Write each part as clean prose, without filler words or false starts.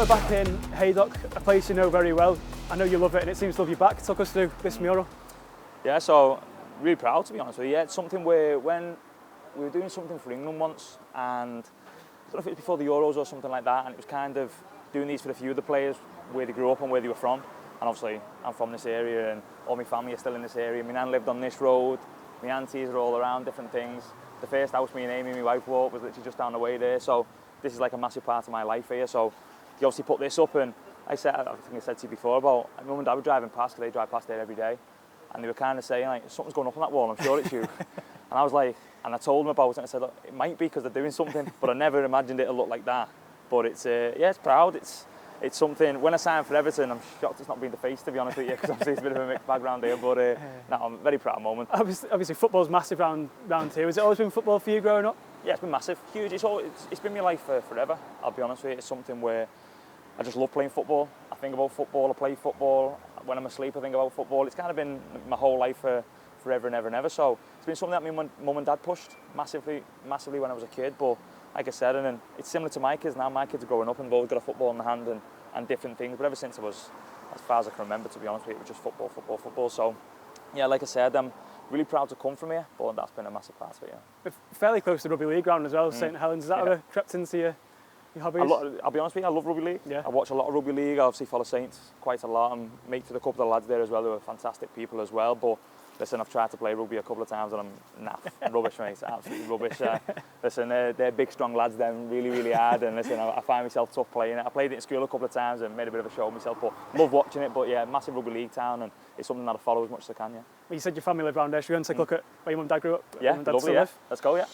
we're back in Haydock, a place you know very well. I know you love it and it seems to love you back. Talk us through this mural. Yeah, so really proud to be honest with you. Yeah, it's something where when we were doing something for England once, and I don't know if it was before the Euros or something like that, and it was kind of doing these for a few of the players where they grew up and where they were from. And obviously I'm from this area and all my family are still in this area. My nan lived on this road, my aunties are all around, different things. The first house me and Amy, my wife, walked was literally just down the way there. So this is like a massive part of my life here. So you obviously put this up, and I think I said to you before about my mum and dad were driving past, because they drive past there every day, and they were kind of saying like, something's going up on that wall, I'm sure it's you. And I was like, and I told them about it, and I said, look, it might be because they're doing something, but I never imagined it'll look like that. But it's yeah, it's proud. It's something. When I signed for Everton, I'm shocked it's not been the face, to be honest with you, because obviously it's a bit of a mixed bag round here. But no, I'm a very proud moment. Obviously football's massive round here. Has it always been football for you growing up? Yeah, it's been massive, huge. It's been my life forever. I'll be honest with you. It's something where I just love playing football. I think about football. I play football. When I'm asleep, I think about football. It's kind of been my whole life forever and ever and ever. So it's been something that my mum and dad pushed massively when I was a kid. But like I said, and it's similar to my kids now. My kids are growing up and they've always got a football in the hand and different things. But ever since I was, as far as I can remember, to be honest with you, it was just football. So yeah, like I said, I'm really proud to come from here, but that's been a massive part of it, yeah. We're fairly close to rugby league ground as well, St Helens. Has that ever crept into your hobbies? I'll be honest with you, I love rugby league. Yeah. I watch a lot of rugby league. I obviously follow Saints quite a lot. I'm mates with a couple of lads there as well who are fantastic people as well. But listen, I've tried to play rugby a couple of times and I'm naff, rubbish, mate, absolutely rubbish. Listen, they're big, strong lads, they're really hard, and listen, I find myself tough playing it. I played it in school a couple of times and made a bit of a show of myself, but love watching it. But yeah, massive rugby league town, and it's something that I follow as much as I can, yeah. Well, you said your family live around there. Should we go and take a look at where your mum and dad grew up? Yeah, lovely, yeah. Let's go, yeah.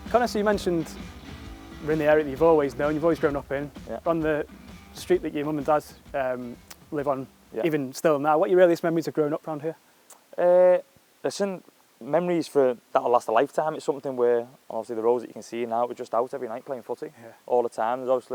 Conor, so you mentioned we're in the area that you've always known, you've always grown up in, on the street that your mum and dad live on, even still now. What are your earliest memories of growing up around here? Listen, memories that'll last a lifetime. It's something where, obviously the roads that you can see now, we're just out every night playing footy, all the time. There's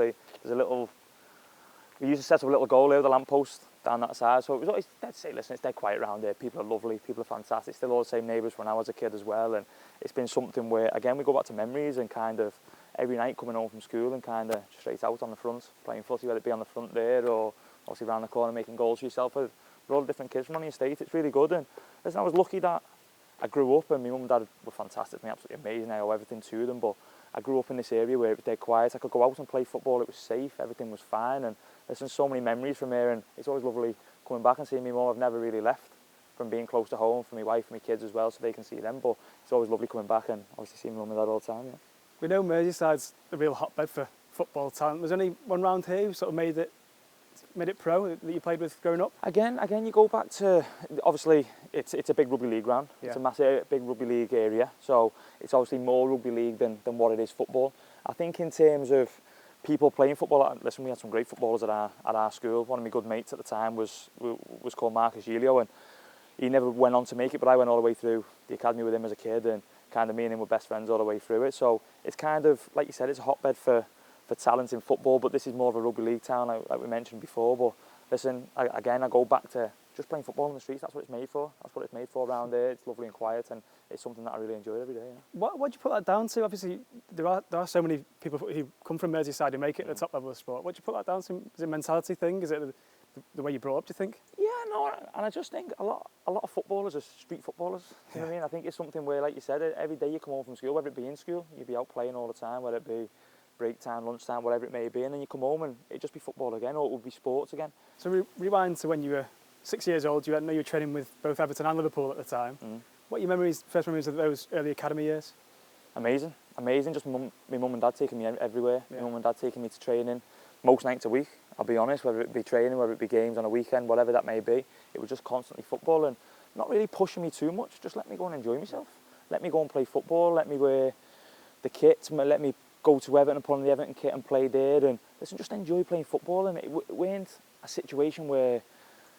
we used to set up a little goal there with a lamppost down that side, so it was always, let's say, listen, it's dead quiet around here, people are lovely, people are fantastic, still all the same neighbours when I was a kid as well, and it's been something where, again, we go back to memories and kind of every night coming home from school and kind of straight out on the front, playing footy, whether it be on the front there or obviously around the corner making goals for yourself with all the different kids from on the estate. It's really good, and listen, I was lucky that I grew up and my mum and dad were fantastic to me, absolutely amazing, I owe everything to them, but I grew up in this area where it was dead quiet, I could go out and play football, it was safe, everything was fine, and listen, so many memories from here, and it's always lovely coming back and seeing my mum. I've never really left from being close to home, for my wife and my kids as well, so they can see them, but it's always lovely coming back and obviously seeing my mum and dad all the time, yeah. We know Merseyside's a real hotbed for football talent. Was there anyone round here who sort of made it pro that you played with growing up? Again, you go back to, obviously, it's a big rugby league ground. Yeah. It's a massive, big rugby league area, so it's obviously more rugby league than what it is football. I think in terms of people playing football, listen, we had some great footballers at our school. One of my good mates at the time was called Marcus Gilio, and he never went on to make it, but I went all the way through the academy with him as a kid, and kind of me and him were best friends all the way through it. So it's kind of, like you said, it's a hotbed for talent in football, but this is more of a rugby league town, like we mentioned before. But listen, I go back to just playing football in the streets. That's what it's made for. That's what it's made for around here. It's lovely and quiet, and it's something that I really enjoy every day. Yeah. What do you put that down to? Obviously, there are so many people who come from Merseyside who make it at the top level of sport. What do you put that down to? Is it a mentality thing? Is it the way you brought up, do you think? Yeah, no, and I just think a lot of footballers are street footballers. You know what I mean? I think it's something where, like you said, every day you come home from school, whether it be in school, you'd be out playing all the time, whether it be break time, lunch time, whatever it may be, and then you come home and it'd just be football again, or it would be sports again. So rewind to when you were 6 years old. I know you were training with both Everton and Liverpool at the time. What are your first memories of those early academy years? Amazing. Just my mum and dad taking me everywhere. My mum and dad taking me to training most nights a week, I'll be honest, whether it be training, whether it be games on a weekend, whatever that may be. It was just constantly football and not really pushing me too much. Just let me go and enjoy myself. Let me go and play football. Let me wear the kit. Let me go to Everton and put on the Everton kit and play there. And listen, just enjoy playing football. And it weren't a situation where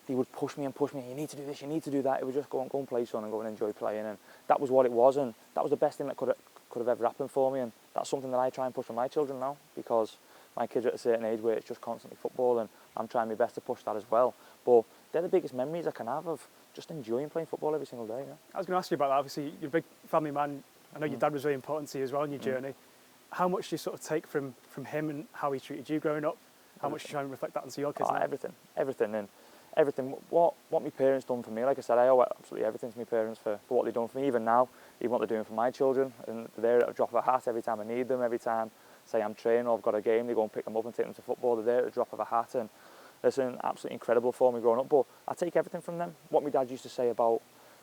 they would push me. You need to do this, you need to do that. It was just go and play, son, and go and enjoy playing. And that was what it was. And that was the best thing that could have ever happened for me. And that's something that I try and push on my children now, because my kids are at a certain age where it's just constantly football, and I'm trying my best to push that as well. But they're the biggest memories I can have of just enjoying playing football every single day. Yeah. I was going to ask you about that. Obviously, you're a big family man. I know your dad was really important to you as well in your journey. How much do you sort of take from him and how he treated you growing up? How much do you try and reflect that onto your kids now? Everything. What my parents done for me, like I said, I owe absolutely everything to my parents for what they've done for me. Even now, even what they're doing for my children, and they're there at a drop of a hat every time I need them. Every time, say I'm training or I've got a game, they go and pick them up and take them to football. They're there at a drop of a hat, and it's absolutely incredible for me growing up. But I take everything from them. What my dad used to say about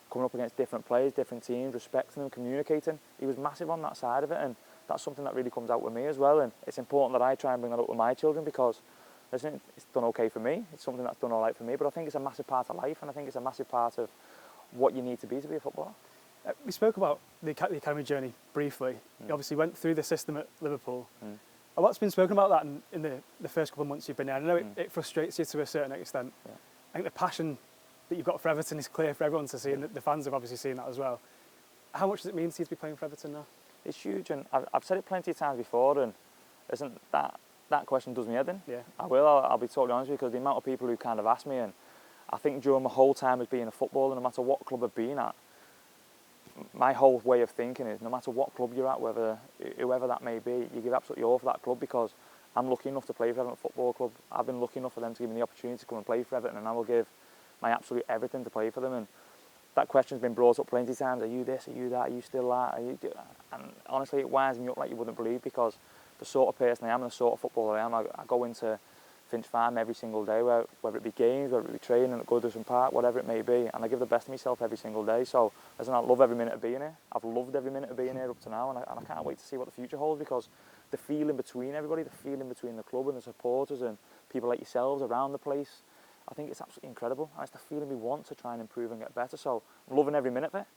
coming up against different players, different teams, respecting them, communicating. He was massive on that side of it, and that's something that really comes out with me as well. And it's important that I try and bring that up with my children, because it's done okay for me. It's something that's done all right for me, but I think it's a massive part of life, and I think it's a massive part of what you need to be a footballer. We spoke about the academy journey briefly. You obviously went through the system at Liverpool. A lot's been spoken about that in the first couple of months you've been there. I know it frustrates you to a certain extent. Yeah. I think the passion that you've got for Everton is clear for everyone to see, and the fans have obviously seen that as well. How much does it mean to you to be playing for Everton now? It's huge, and I've said it plenty of times before, and isn't that question does me head in. Yeah. I'll be totally honest with you, because the amount of people who kind of ask me, and I think during my whole time as being a footballer, no matter what club I've been at, my whole way of thinking is no matter what club you're at, whoever that may be, you give absolutely all for that club, because I'm lucky enough to play for Everton Football Club. I've been lucky enough for them to give me the opportunity to come and play for Everton, and I will give my absolute everything to play for them. And that question's been brought up plenty of times. Are you this? Are you that? Are you still that? And honestly, it winds me up like you wouldn't believe, because the sort of person I am and the sort of footballer I am, I go into Finch Farm every single day, whether it be games, whether it be training at Goodison Park, whatever it may be, and I give the best of myself every single day. So, I love every minute of being here. I've loved every minute of being here up to now, and I can't wait to see what the future holds, because the feeling between everybody, the feeling between the club and the supporters and people like yourselves around the place, I think it's absolutely incredible, and it's the feeling we want to try and improve and get better. So I'm loving every minute of it.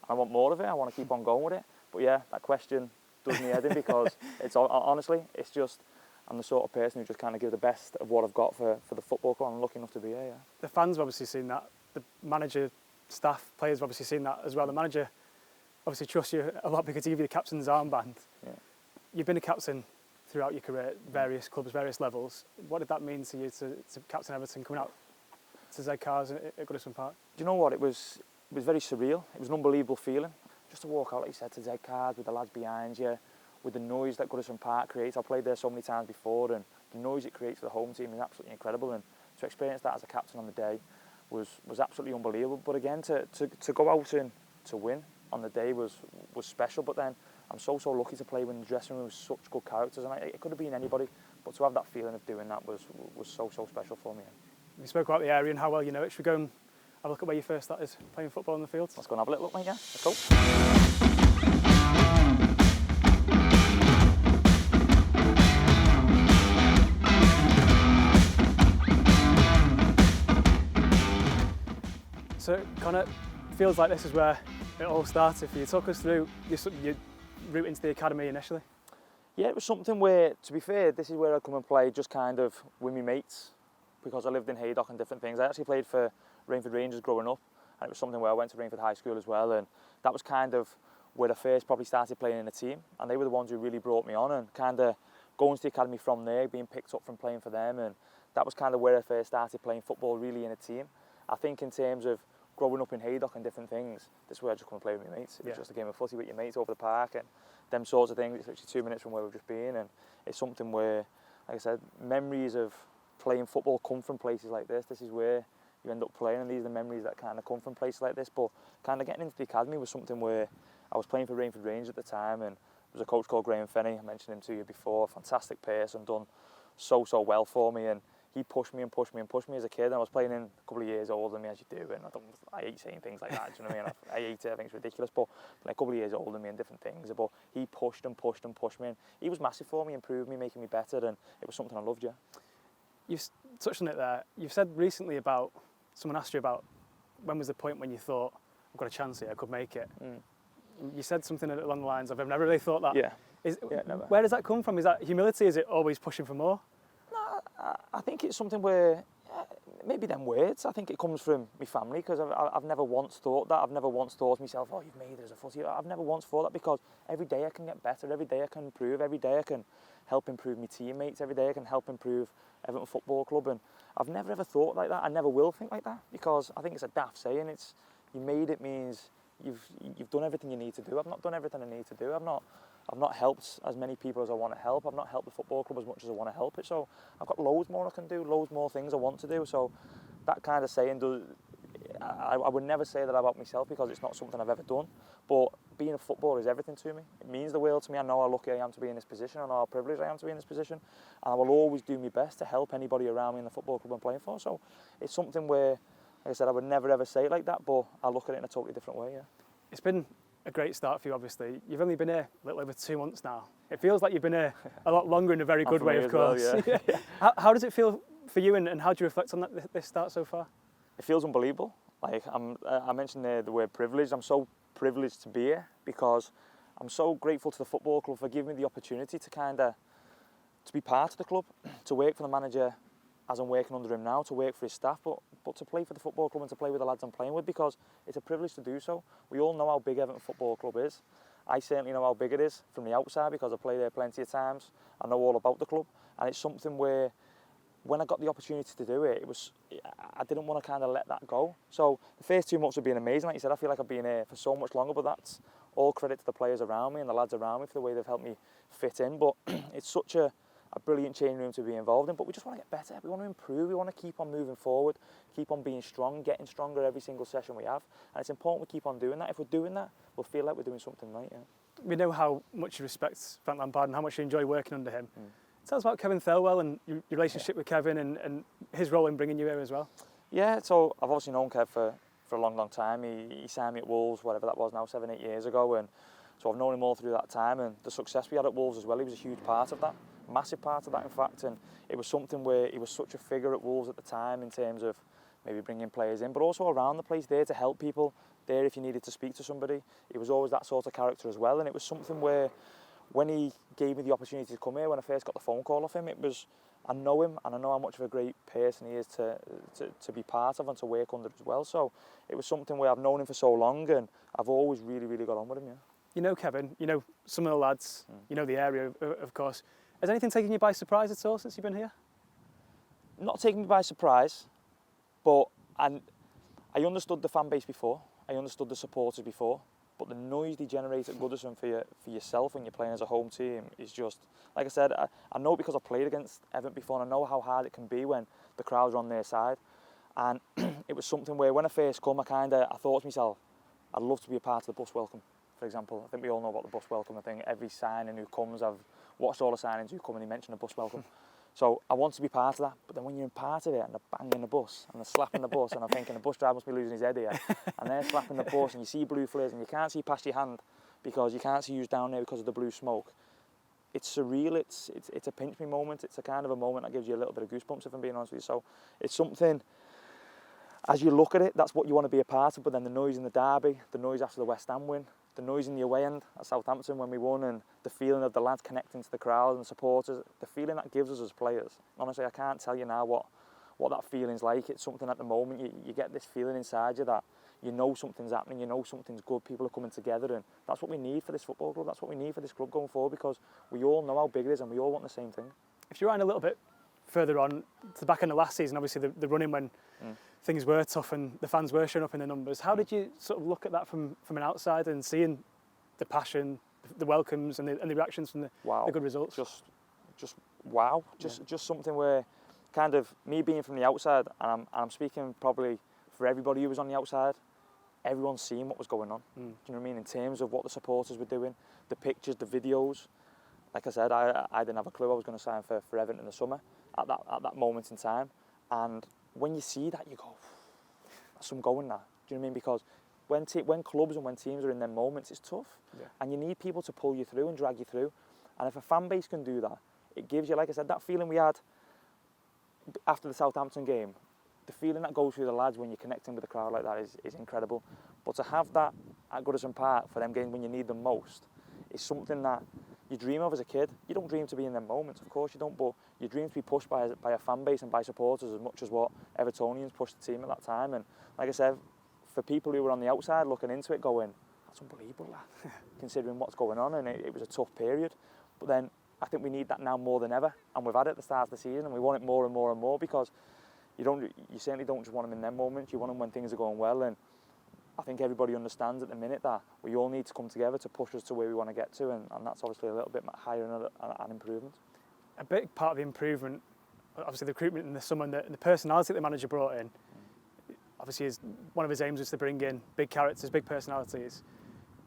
I want more of it. I want to keep on going with it. But yeah, that question does me head in, because it's honestly, it's just, I'm the sort of person who just kind of give the best of what I've got for the football club. I'm lucky enough to be here. Yeah. The fans have obviously seen that. The manager, staff, players have obviously seen that as well. The manager obviously trusts you a lot because he gave you the captain's armband. Yeah. You've been a captain throughout your career at various clubs, various levels. What did that mean to you to captain Everton coming out to Z Cars at Goodison Park? Do you know what? It was very surreal. It was an unbelievable feeling. Just to walk out, like you said, to Z Cars with the lads behind you, with the noise that Goodison Park creates. I've played there so many times before, and the noise it creates for the home team is absolutely incredible. And to experience that as a captain on the day was absolutely unbelievable. But again, to go out and to win on the day was special. But then I'm so lucky to play in the dressing room with such good characters, and it could have been anybody, but to have that feeling of doing that was so special for me. We spoke about the area and how well you know it. Should we go and have a look at where you first started playing football on the field? Let's go and have a little look, mate. Yeah, let's go. So, Conor, feels like this is where it all started for you. Talk us through your route into the academy initially. Yeah, it was something where, to be fair, this is where I'd come and play just kind of with my mates, because I lived in Haydock and different things. I actually played for Rainford Rangers growing up, and it was something where I went to Rainford High School as well, and that was kind of where I first probably started playing in a team, and they were the ones who really brought me on, and kind of going to the academy from there, being picked up from playing for them, and that was kind of where I first started playing football really in a team. I think in terms of growing up in Haydock and different things, this is where I just come and play with my mates. It was just a game of footy with your mates over the park and them sorts of things. It's literally 2 minutes from where we've just been, and it's something where, like I said, memories of playing football come from places like this. This is where you end up playing, and these are the memories that kind of come from places like this. But kind of getting into the academy was something where I was playing for Rainford Rangers at the time, and there was a coach called Graham Fenney. I mentioned him to you before. Fantastic person, done so well for me, and he pushed me as a kid. And I was playing in a couple of years older than me, as you do, and I hate saying things like that. Do you know what I mean? I hate it. I think it's ridiculous. But like a couple of years older than me and different things. But he pushed me, and he was massive for me, improved me, making me better, and it was something I loved. Yeah. You've touched on it there. You've said recently about, someone asked you about when was the point when you thought, I've got a chance here, I could make it. You said something along the lines of, I've never really thought that. Yeah. Never. Where does that come from? Is that humility? Is it always pushing for more? No, I think it's something where maybe them words. I think it comes from my family, because I've never once thought that. I've never once thought to myself, oh, you've made it as a footy. I've never once thought that, because every day I can get better, every day I can improve, every day I can help improve my teammates, every day I can help improve Everton Football Club, and I've never ever thought like that. I never will think like that, because I think it's a daft saying. It's, you made it means you've done everything you need to do. I've not done everything I need to do. I've not helped as many people as I want to help. I've not helped the football club as much as I want to help it. So I've got loads more I can do, loads more things I want to do. So that kind of saying, I would never say that about myself, because it's not something I've ever done. But being a footballer is everything to me. It means the world to me. I know how lucky I am to be in this position. I know how privileged I am to be in this position. And I will always do my best to help anybody around me in the football club I'm playing for. So it's something where, like I said, I would never ever say it like that, but I look at it in a totally different way, yeah. It's been a great start for you, obviously. You've only been here a little over 2 months now. It feels like you've been here a lot longer, in a very good way, of course. Well, yeah. How does it feel for you, and how do you reflect on this start so far? It feels unbelievable. Like I mentioned the word privileged. I'm so privileged to be here, because I'm so grateful to the football club for giving me the opportunity to be part of the club, to work for the manager as I'm working under him now, to work for his staff, but to play for the football club and to play with the lads I'm playing with, because it's a privilege to do so. We all know how big Everton Football Club is. I certainly know how big it is from the outside, because I played there plenty of times. I know all about the club, and it's something where, when I got the opportunity to do it, I didn't want to kind of let that go. So the first 2 months have been amazing. Like you said, I feel like I've been here for so much longer, but that's all credit to the players around me and the lads around me for the way they've helped me fit in. But it's such a brilliant change room to be involved in, but we just want to get better. We want to improve. We want to keep on moving forward, keep on being strong, getting stronger every single session we have. And it's important we keep on doing that. If we're doing that, we'll feel like we're doing something right. Yeah. We know how much you respect Frank Lampard and how much you enjoy working under him. Tell us about Kevin Thelwell and your relationship with Kevin, and his role in bringing you here as well. Yeah, so I've obviously known Kev for a long, long time. He signed me at Wolves, whatever that was now, 7-8 years ago, and so I've known him all through that time, and the success we had at Wolves as well, he was a huge part of that, massive part of that in fact, and it was something where he was such a figure at Wolves at the time in terms of maybe bringing players in, but also around the place, there to help people, there if you needed to speak to somebody. He was always that sort of character as well, and it was something where, when he gave me the opportunity to come here, when I first got the phone call off him, it was, I know him and I know how much of a great person he is to be part of and to work under as well. So it was something where I've known him for so long, and I've always really, really got on with him, yeah. You know Kevin, you know some of the lads, you know the area, of course. Has anything taken you by surprise at all since you've been here? Not taken me by surprise, but I understood the fan base before, I understood the supporters before, but the noise they generate at Goodison for yourself when you're playing as a home team is just, like I said, I know because I've played against Everton before, and I know how hard it can be when the crowds are on their side. And it was something where, when I first come, I thought to myself, I'd love to be a part of the bus welcome, for example. I think we all know about the bus welcome. I think every signing who comes, I've watched all the signings who come and they mention the bus welcome. So I want to be part of that, but then when you're in part of it and they're banging the bus and they're slapping the bus, and I'm thinking the bus driver must be losing his head here, and they're slapping the bus and you see blue flares and you can't see past your hand because you can't see who's down there because of the blue smoke. It's surreal, it's a pinch me moment, it's a kind of a moment that gives you a little bit of goosebumps, if I'm being honest with you. So it's something, as you look at it, that's what you want to be a part of, but then the noise in the derby, the noise after the West Ham win, the noise in the away end at Southampton when we won, and the feeling of the lads connecting to the crowd and supporters, the feeling that gives us as players. Honestly, I can't tell you now what that feeling's like. It's something at the moment, you get this feeling inside you that you know something's happening, you know something's good, people are coming together, and that's what we need for this football club, that's what we need for this club going forward, because we all know how big it is and we all want the same thing. If you're running a little bit further on, to the back end of last season, obviously the running when things were tough and the fans were showing up in the numbers, how did you sort of look at that from an outside and seeing the passion, the welcomes and the reactions from the good results? Just wow, just something where, kind of, me being from the outside, and I'm speaking probably for everybody who was on the outside, everyone's seen what was going on. Do you know what I mean? In terms of what the supporters were doing, the pictures, the videos. Like I said, I didn't have a clue I was going to sign for Everton in the summer at that moment in time. And when you see that, you go, that's some going there. Do you know what I mean? Because when clubs and when teams are in their moments, it's tough. Yeah. And you need people to pull you through and drag you through. And if a fan base can do that, it gives you, like I said, that feeling we had after the Southampton game. The feeling that goes through the lads when you're connecting with the crowd like that is incredible. But to have that at Goodison Park for them games when you need them most is something that you dream of as a kid. You don't dream to be in them moments, of course you don't, but your dreams to be pushed by a fan base and by supporters as much as what Evertonians pushed the team at that time. And like I said, for people who were on the outside looking into it going, that's unbelievable, that, considering what's going on, and it was a tough period. But then I think we need that now more than ever, and we've had it at the start of the season, and we want it more and more and more, because you certainly don't just want them in them moments, you want them when things are going well. And I think everybody understands at the minute that we all need to come together to push us to where we want to get to, and that's obviously a little bit higher an improvement. A big part of the improvement, obviously the recruitment in the summer and the personality that the manager brought in, obviously one of his aims was to bring in big characters, big personalities.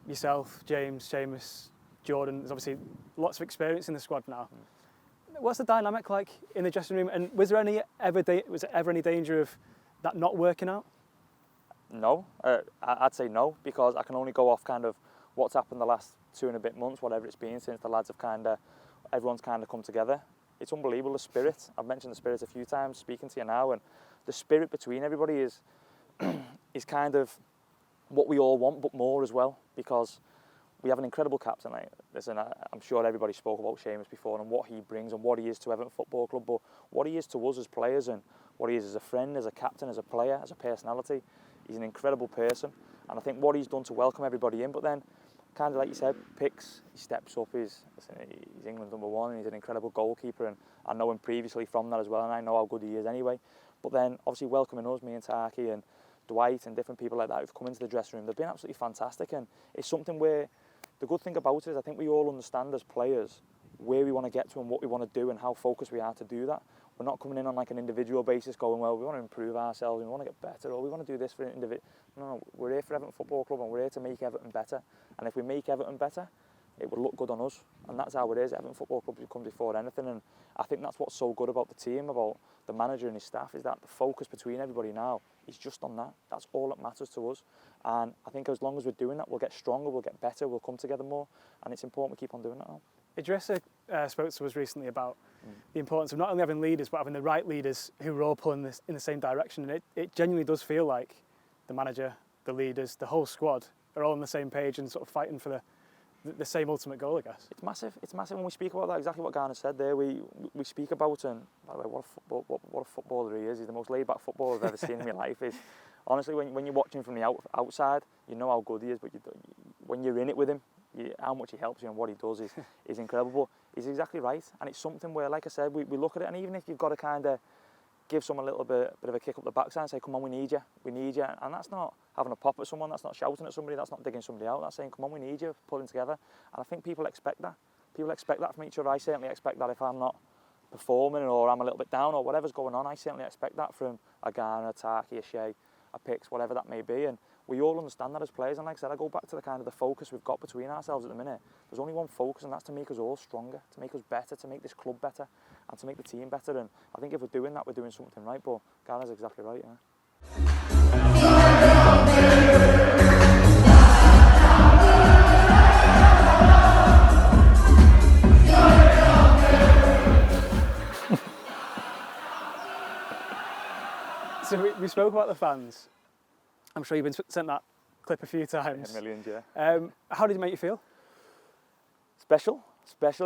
Yourself, James, Seamus, Jordan, there's obviously lots of experience in the squad now. What's the dynamic like in the dressing room, and was there ever any danger of that not working out? No, I'd say no, because I can only go off kind of what's happened the last 2 and a bit months, whatever it's been, since the lads have everyone's kind of come together. It's unbelievable, the spirit. I've mentioned the spirit a few times speaking to you now, and the spirit between everybody is is kind of what we all want, but more as well, because we have an incredible captain. Listen, I'm sure everybody spoke about Seamus before and what he brings and what he is to Everton Football Club, but what he is to us as players and what he is as a friend, as a captain, as a player, as a personality. He's an incredible person, and I think what he's done to welcome everybody in, but then kind of like you said, picks, he steps up, he's England's #1 and he's an incredible goalkeeper, and I know him previously from that as well, and I know how good he is anyway. But then obviously welcoming us, me and Taki and Dwight and different people like that who've come into the dressing room, they've been absolutely fantastic, and it's something where the good thing about it is I think we all understand as players where we want to get to and what we want to do and how focused we are to do that. We're not coming in on like an individual basis going, well, we want to improve ourselves, we want to get better, or we want to do this for an individual. No, we're here for Everton Football Club, and we're here to make Everton better. And if we make Everton better, it would look good on us. And that's how it is. Everton Football Club comes before anything. And I think that's what's so good about the team, about the manager and his staff, is that the focus between everybody now is just on that. That's all that matters to us. And I think as long as we're doing that, we'll get stronger, we'll get better, we'll come together more. And it's important we keep on doing that now. Idrissa spoke to us recently about the importance of not only having leaders, but having the right leaders who are all pulling this in the same direction. And it genuinely does feel like the manager, the leaders, the whole squad are all on the same page and sort of fighting for the same ultimate goal, I guess. It's massive. It's massive when we speak about that. Exactly what Garner said there. We speak about, and by the way, what a footballer he is. He's the most laid-back footballer I've ever seen in my life. Is honestly, when you're watching from the outside, you know how good he is, but when you're in it with him, how much he helps you and what he does is incredible. He's exactly right, and it's something where, like I said, we look at it, and even if you've got to kind of give someone a little bit of a kick up the backside and say, come on, we need you, and that's not having a pop at someone, that's not shouting at somebody, that's not digging somebody out, that's saying, come on, we need you, pulling together. And I think people expect that. People expect that from each other. I certainly expect that if I'm not performing or I'm a little bit down or whatever's going on, I certainly expect that from a Garner, a Taki, a Shea, a Pix, whatever that may be. And we all understand that as players, and like I said, I go back to the kind of the focus we've got between ourselves at the minute. There's only one focus, and that's to make us all stronger, to make us better, to make this club better, and to make the team better. And I think if we're doing that, we're doing something right. But Garner's exactly right, yeah. So we spoke about the fans. I'm sure you've been sent that clip a few times. Yeah, millions, yeah. How did it make you feel? Special,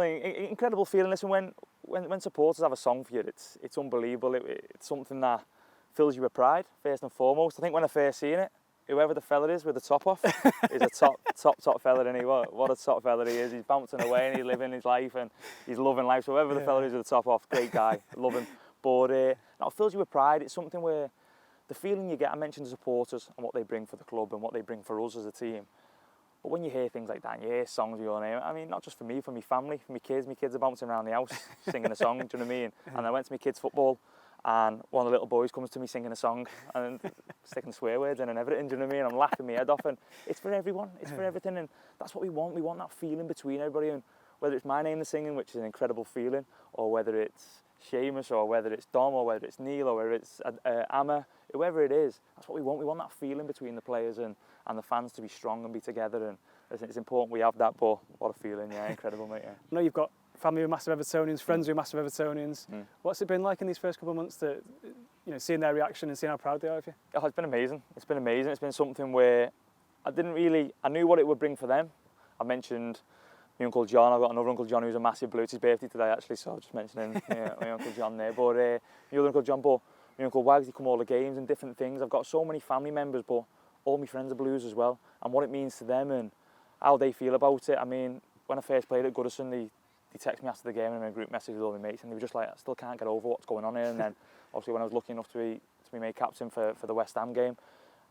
incredible feeling. Listen, when supporters have a song for you, it's unbelievable. It's something that fills you with pride, first and foremost. I think when I first seen it, whoever the fella is with the top off is a top fella, isn't he? What a top fella he is. He's bouncing away and he's living his life and he's loving life. So whoever the fella is with the top off, great guy, love him. But it fills you with pride. It's something where the feeling you get, I mentioned the supporters and what they bring for the club and what they bring for us as a team. But when you hear things like that and you hear songs with your name, I mean, not just for me, for my family, for my kids are bouncing around the house singing a song, do you know what I mean? And I went to my kids' football and one of the little boys comes to me singing a song and sticking swear words in and everything, do you know what I mean? I'm laughing my head off, and it's for everyone, it's for everything, and that's what we want. We want that feeling between everybody, and whether it's my name that's singing, which is an incredible feeling, or whether it's Seamus, or whether it's Dom, or whether it's Neil, or whether it's Amma, whoever it is, that's what we want. We want that feeling between the players and the fans to be strong and be together, and it's important we have that. But what a feeling, yeah, incredible, mate. Yeah. I know you've got family who are massive Evertonians, friends who are massive Evertonians. What's it been like in these first couple of months to, seeing their reaction and seeing how proud they are of you? Oh, it's been amazing. It's been amazing. It's been something where I knew what it would bring for them. I mentioned my Uncle John, I've got another Uncle John who's a massive Blue. It's his birthday today actually, so just mentioning my Uncle John there. But my other Uncle John, but my Uncle Wags, he come all the games and different things. I've got so many family members, but all my friends are Blues as well, and what it means to them and how they feel about it. I mean, when I first played at Goodison, they texted me after the game and I'm in a group message with all my mates, and they were just like, I still can't get over what's going on here. And then obviously when I was lucky enough to be made captain for the West Ham game,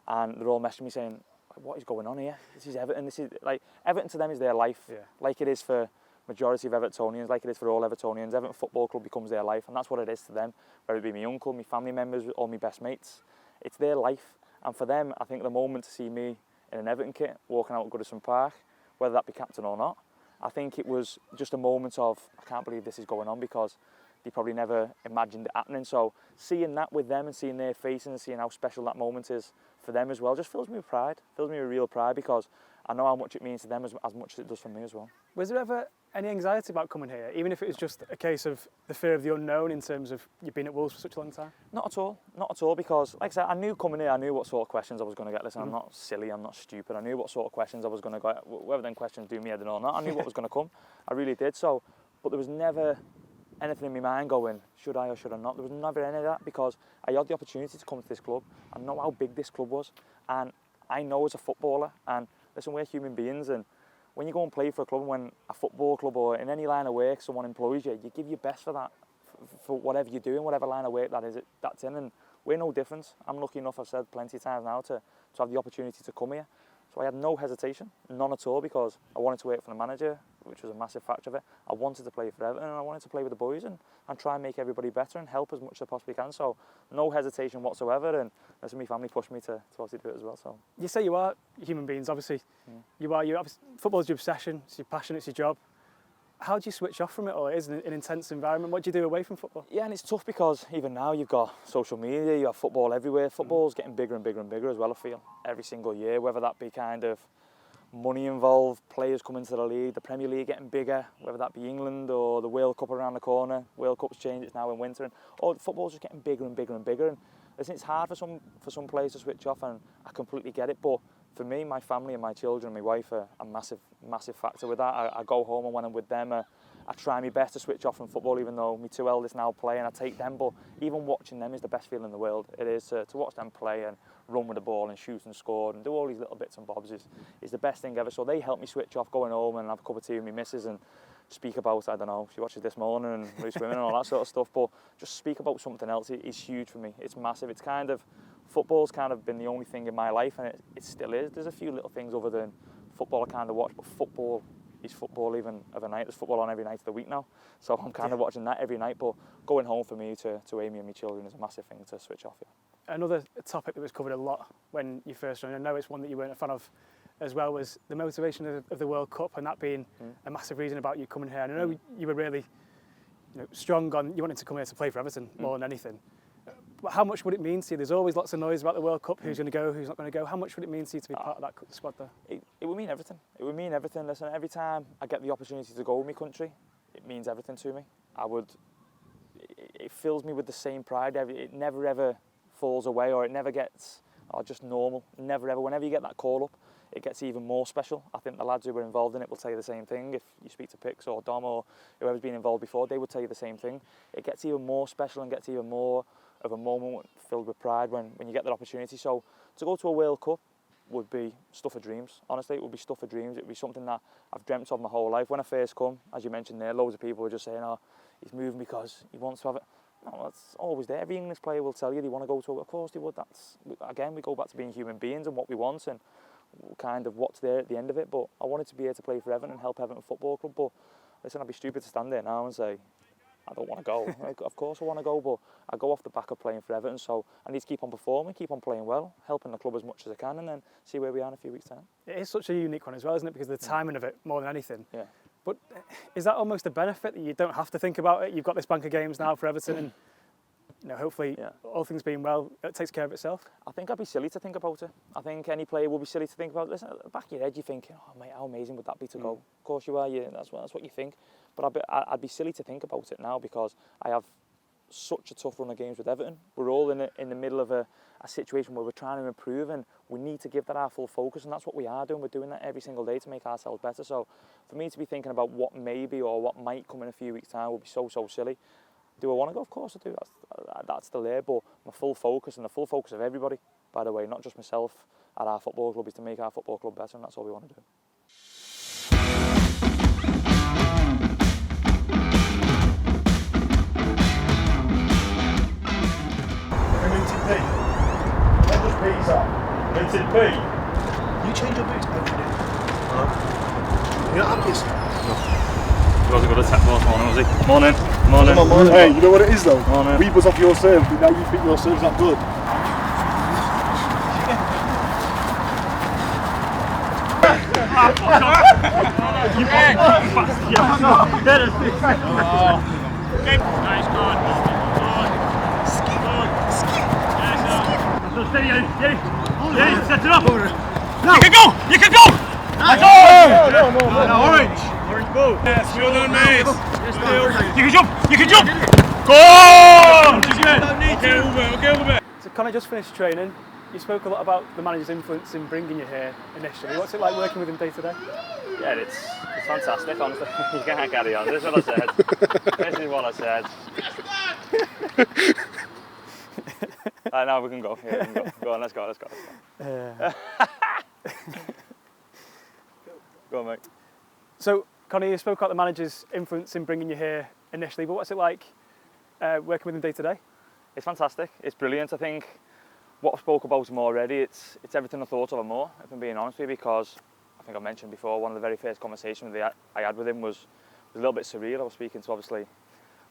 and they're all messaging me saying, what is going on here? This is Everton. This is like, Everton to them is their life, like it is for majority of Evertonians, like it is for all Evertonians. Everton Football Club becomes their life, and that's what it is to them. Whether it be my uncle, my family members, or my best mates, it's their life. And for them, I think the moment to see me in an Everton kit walking out at Goodison Park, whether that be captain or not, I think it was just a moment of, I can't believe this is going on, because they probably never imagined it happening. So seeing that with them and seeing their faces and seeing how special that moment is for them as well just fills me with pride, fills me with real pride, because I know how much it means to them as much as it does for me as well. Was there ever any anxiety about coming here, even if it was just a case of the fear of the unknown in terms of you've been at Wolves for such a long time? Not at all, because like I said, I knew coming here, I knew what sort of questions I was going to get. Listen, I'm not silly, I'm not stupid. I knew what sort of questions I was going to get, whether them questions do me head in or not. I knew what was going to come, I really did. So, but there was never anything in my mind going, should I or should I not? There was never any of that, because I had the opportunity to come to this club. I know how big this club was, and I know as a footballer, and listen, we're human beings, and when you go and play for a club, when a football club or in any line of work someone employs you, you give your best for that, for whatever you're doing, whatever line of work that's in, and we're no different. I'm lucky enough, I've said plenty of times now, to have the opportunity to come here. So I had no hesitation, none at all, because I wanted to work for the manager, which was a massive factor of it. I wanted to play for Everton, and I wanted to play with the boys and try and make everybody better and help as much as I possibly can. So no hesitation whatsoever, and listen, my family pushed me to obviously do it as well. So you say you are human beings, obviously. Football's your obsession, it's your passion, it's your job. How do you switch off from it all? It is an intense environment. What do you do away from football? Yeah, and it's tough, because even now you've got social media, you have football everywhere. Football's getting bigger and bigger and bigger as well, I feel, every single year, whether that be kind of money involved, players coming to the league, the Premier League getting bigger, whether that be England or the World Cup around the corner. World Cup's changed, it's now in winter, and football's just getting bigger and bigger and bigger. And listen, it's hard for some players to switch off, and I completely get it, but for me, my family and my children and my wife are a massive factor with that. I go home, and when I'm with them, I try my best to switch off from football, even though my two eldest now play and I take them, but even watching them is the best feeling in the world. It is to watch them play and run with the ball and shoot and score and do all these little bits and bobs is the best thing ever. So they help me switch off, going home and have a cup of tea with my missus and speak about, I don't know, she watches This Morning and Loose Women and all that sort of stuff, but just speak about something else is huge for me. It's massive. It's kind of, football's kind of been the only thing in my life, and it still is. There's a few little things other than football I kind of watch, but football is football even of a night. There's football on every night of the week now, so I'm kind of watching that every night, but going home for me to Amy and my children is a massive thing to switch off. Yeah. Another topic that was covered a lot when you first joined, I know it's one that you weren't a fan of as well, was the motivation of the World Cup, and that being a massive reason about you coming here. And I know you were really strong on you wanted to come here to play for Everton more than anything. But how much would it mean to you? There's always lots of noise about the World Cup, who's going to go, who's not going to go. How much would it mean to you to be part of that squad there? It would mean everything. It would mean everything. Listen, every time I get the opportunity to go with my country, it means everything to me. It fills me with the same pride. It never ever falls away, or it never gets just normal. Never ever. Whenever you get that call up, it gets even more special. I think the lads who were involved in it will tell you the same thing. If you speak to Pix or Dom or whoever's been involved before, they would tell you the same thing. It gets even more special and gets even more of a moment filled with pride when you get that opportunity. So to go to a World Cup would be stuff of dreams. Honestly, it would be stuff of dreams. It would be something that I've dreamt of my whole life. When I first come, as you mentioned there, loads of people were just saying, oh, he's moving because he wants to have it. No, that's always there. Every English player will tell you they want to go to it. Of course they would. Again, we go back to being human beings and what we want and kind of what's there at the end of it. But I wanted to be here to play for Everton and help Everton Football Club. But listen, I'd be stupid to stand there now and say, I don't want to go. Of course I want to go, but I go off the back of playing for Everton, so I need to keep on performing, keep on playing well, helping the club as much as I can, and then see where we are in a few weeks' time. It is such a unique one as well, isn't it? Because of the timing of it more than anything. Yeah. But is that almost a benefit that you don't have to think about it? You've got this bank of games now for Everton, and hopefully, all things being well, it takes care of itself. I think I'd be silly to think about it. I think any player will be silly to think about it. Listen, at the back of your head, you're thinking, oh mate, how amazing would that be to go? Of course you are. That's what you think. But I'd be silly to think about it now because I have such a tough run of games with Everton. We're all in the middle of a situation where we're trying to improve, and we need to give that our full focus, and that's what we are doing. We're doing that every single day to make ourselves better. So for me to be thinking about what maybe or what might come in a few weeks' time would be so silly. Do I want to go? Of course I do. That's still there, but my full focus, and the full focus of everybody, by the way, not just myself, at our football club, is to make our football club better, and that's all we want to do. Vincent P. You change your boots every day. You're not happy? No. He wasn't good at tap ball this morning, was he? Morning. Morning. Hey, you know what it is though? Morning. We buzz off your serve, but now you think your serve's not good. Nice God. So steady, yeah, set it up. No. You can go! No, orange ball. Yes, well done, mate. You can jump! Go on! Okay, over. So Conor just finished training. You spoke a lot about the manager's influence in bringing you here initially. What's it like working with him day to day? Yeah, it's fantastic, honestly. You can't carry on. This is what I said. Now we can go. Yeah, we can go. Go on, let's go. Go on, mate. So, Conor, you spoke about the manager's influence in bringing you here initially, but what's it like working with him day to day? It's fantastic. It's brilliant. I think what I spoke about him already, it's everything I thought of and more, if I'm being honest with you, because I think I mentioned before, one of the very first conversations I had with him was a little bit surreal. I was speaking to, obviously,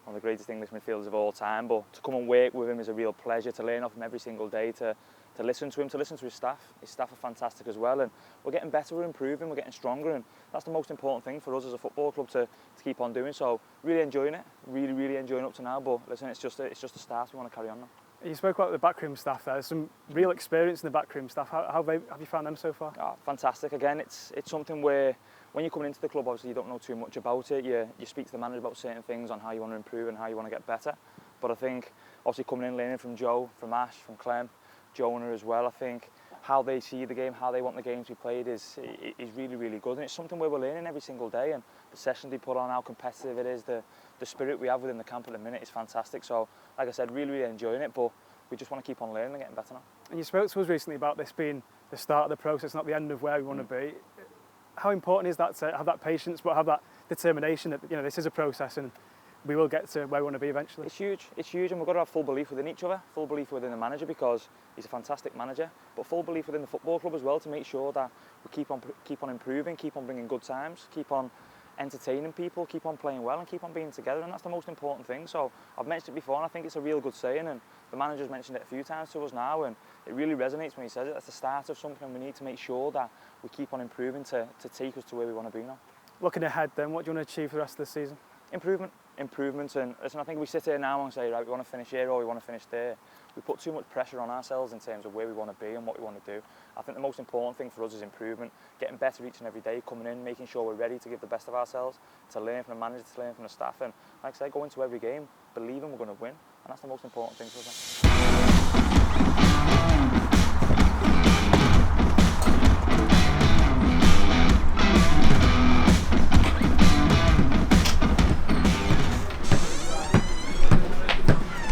one of the greatest English midfielders of all time, but to come and work with him is a real pleasure, to learn off him every single day, to listen to him, to listen to his staff. His staff are fantastic as well, and we're getting better, we're improving, we're getting stronger, and that's the most important thing for us as a football club to keep on doing. So really enjoying it, really enjoying up to now, but listen, it's just a start. We want to carry on now. You spoke about the backroom staff there. There's some real experience in the backroom staff. How have you found them so far? Oh, fantastic. Again, it's something where when you're coming into the club, obviously you don't know too much about it. You speak to the manager about certain things on how you want to improve and how you want to get better. But I think obviously coming in, learning from Joe, from Ash, from Clem, Jonah as well, I think how they see the game, how they want the games to be played is really good. And it's something where we're learning every single day, and the sessions they put on, how competitive it is, the spirit we have within the camp at the minute is fantastic. So like I said, really enjoying it, but we just want to keep on learning and getting better now. And you spoke to us recently about this being the start of the process, not the end of where we want to be. How important is that to have that patience, but have that determination that this is a process and we will get to where we want to be eventually? It's huge, and we've got to have full belief within each other, full belief within the manager, because he's a fantastic manager, but full belief within the football club as well, to make sure that we keep on improving, keep on bringing good times, keep on entertaining people, keep on playing well, and keep on being together, and that's the most important thing. So I've mentioned it before, and I think it's a real good saying, and the manager's mentioned it a few times to us now, and it really resonates when he says it. That's the start of something, and we need to make sure that we keep on improving to take us to where we want to be now. Looking ahead then, what do you want to achieve for the rest of the season? Improvement, and listen, I think we sit here now and say, right, we want to finish here or we want to finish there. We put too much pressure on ourselves in terms of where we want to be and what we want to do. I think the most important thing for us is improvement, getting better each and every day, coming in, making sure we're ready to give the best of ourselves, to learn from the manager, to learn from the staff, and like I say, go into every game believing we're going to win, and that's the most important thing for us.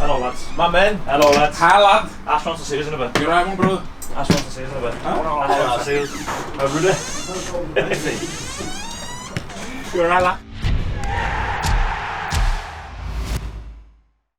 Hello lads. My man. Hello lads. Hi lad. Ash wants to see us in a bit. You're right, my brother. Ash wants to see us in a bit. Huh? Ash wants to see us. Rudy. You're right, lad.